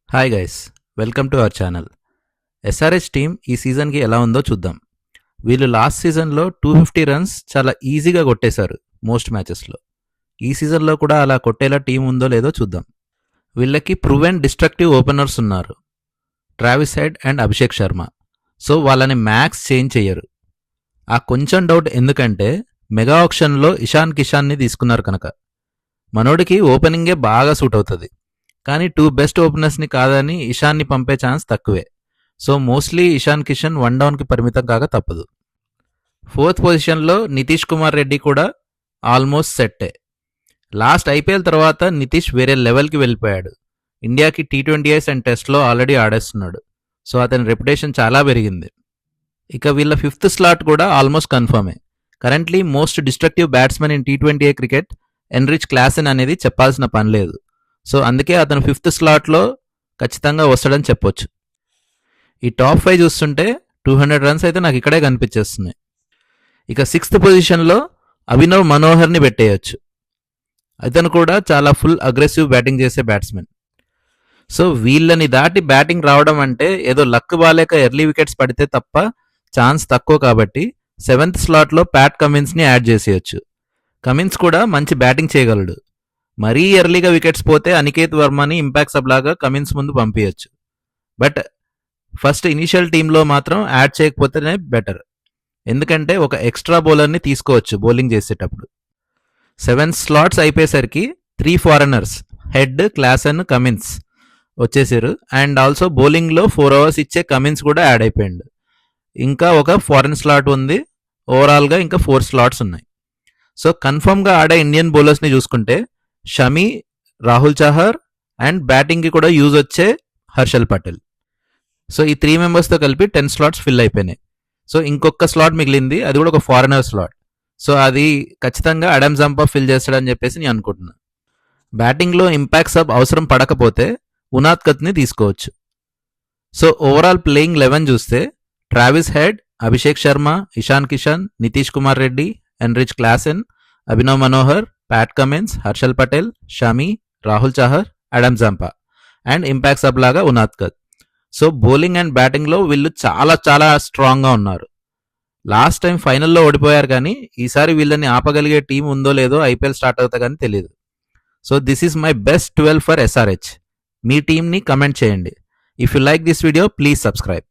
Hi guys, welcome to our channel. SRH team ఈ సీజన్కి ఎలా ఉందో చూద్దాం. వీళ్ళు లాస్ట్ సీజన్లో 250 రన్స్ చాలా ఈజీగా కొట్టేశారు మోస్ట్ మ్యాచెస్లో. ఈ సీజన్లో కూడా అలా కొట్టేలా టీం ఉందో లేదో చూద్దాం. వీళ్ళకి ప్రూవెన్ డిస్ట్రక్టివ్ ఓపెనర్స్ ఉన్నారు, Travis head and Abhishek Sharma. So వాళ్ళని మ్యాక్స్ చేంజ్ చెయ్యరు. ఆ కొంచెం డౌట్ ఎందుకంటే మెగా ఆప్షన్లో ఇషాన్ కిషాన్ని తీసుకున్నారు కనుక. మనోడికి ఓపెనింగే బాగా సూట్ అవుతుంది, కానీ 2 బెస్ట్ ఓపెనర్స్ని కాదని ఇషాన్ని పంపే ఛాన్స్ తక్కువే. సో మోస్ట్లీ ఇషాన్ కిషన్ 1 డౌన్కి పరిమితం కాక తప్పదు. 4th పొజిషన్లో నితీష్ కుమార్ రెడ్డి కూడా ఆల్మోస్ట్ సెట్టే. లాస్ట్ ఐపీఎల్ తర్వాత నితీష్ వేరే లెవెల్కి వెళ్ళిపోయాడు. ఇండియాకి T20s అండ్ టెస్ట్లో ఆల్రెడీ ఆడేస్తున్నాడు. సో అతని రెప్యుటేషన్ చాలా పెరిగింది. ఇక వీళ్ళ 5th స్లాట్ కూడా ఆల్మోస్ట్ కన్ఫర్మే. Currently most destructive batsmen in T20 క్రికెట్ ఎన్రిచ్ క్లాసెన్ అనేది చెప్పాల్సిన పని లేదు. సో అందుకే అతను 5th స్లాట్లో ఖచ్చితంగా వస్తాడని చెప్పొచ్చు. ఈ టాప్ 5 చూస్తుంటే 200 రన్స్ అయితే నాకు ఇక్కడే కనిపించేస్తున్నాయి. ఇక 6th పొజిషన్లో అభినవ్ మనోహర్ని పెట్టేయచ్చు. అతను కూడా చాలా ఫుల్ అగ్రెసివ్ బ్యాటింగ్ చేసే బ్యాట్స్మెన్. సో వీళ్ళని దాటి బ్యాటింగ్ రావడం అంటే ఏదో లక్ బాలేక ఎర్లీ వికెట్స్ పడితే తప్ప ఛాన్స్ తక్కువ. కాబట్టి 7th స్లాట్లో ప్యాట్ కమిన్స్ని యాడ్ చేసేయచ్చు. కమిన్స్ కూడా మంచి బ్యాటింగ్ చేయగలడు. మరీ ఎర్లీగా వికెట్స్ పోతే అనికేత్ వర్మని ఇంపాక్ట్ సబ్ లాగా కమిన్స్ ముందు పంపించచ్చు. బట్ ఫస్ట్ ఇనిషియల్ టీంలో మాత్రం యాడ్ చేయకపోతేనే బెటర్, ఎందుకంటే ఒక ఎక్స్ట్రా బౌలర్ని తీసుకోవచ్చు బౌలింగ్ చేసేటప్పుడు. 7 స్లాట్స్ అయిపోయేసరికి 3 ఫారెనర్స్ హెడ్, క్లాసన్, కమిన్స్ వచ్చేసారు. అండ్ ఆల్సో బౌలింగ్లో 4 అవర్స్ ఇచ్చే కమిన్స్ కూడా యాడ్ అయిపోయింది. ఇంకా ఒక ఫారెన్ స్లాట్ ఉంది. ఓవరాల్గా ఇంకా 4 స్లాట్స్ ఉన్నాయి. సో కన్ఫర్మ్గా ఆడే ఇండియన్ బౌలర్స్ని చూసుకుంటే షమి, రాహుల్ చహర్ అండ్ బ్యాటింగ్కి కూడా యూజ్ వచ్చే హర్షల్ పటేల్. సో ఈ 3 మెంబర్స్తో కలిపి 10 స్లాట్స్ ఫిల్ అయిపోయినాయి. సో ఇంకొక స్లాట్ మిగిలింది, అది కూడా ఒక ఫారినర్ స్లాట్. సో అది ఖచ్చితంగా అడమ్ జంపా ఫిల్ చేస్తాడని చెప్పేసి నేను అనుకుంటున్నాను. బ్యాటింగ్లో ఇంపాక్ట్ సబ్ అవసరం పడకపోతే ఉనాద్కత్ని తీసుకోవచ్చు. సో ఓవరాల్ ప్లేయింగ్ 11 చూస్తే Travis head, Abhishek Sharma, Ishan Kishan, Nitish Kumar Reddy, enrich Klaasen, Abhinav Manohar, Pat Cummins, Harshal Patel, Shami, Rahul Chahar, Adam Zampa and impact sub లాగా ఉనాద్కత్. సో బౌలింగ్ అండ్ బ్యాటింగ్లో వీళ్ళు చాలా చాలా స్ట్రాంగ్గా ఉన్నారు. లాస్ట్ టైం ఫైనల్లో ఓడిపోయారు, కానీ ఈసారి వీళ్ళని ఆపగలిగే టీం ఉందో లేదో ఐపీఎల్ స్టార్ట్ అవుతా కానీ తెలియదు. So this is my best 12 for SRH. మీ టీంని కమెంట్ చేయండి. If you like this video please subscribe.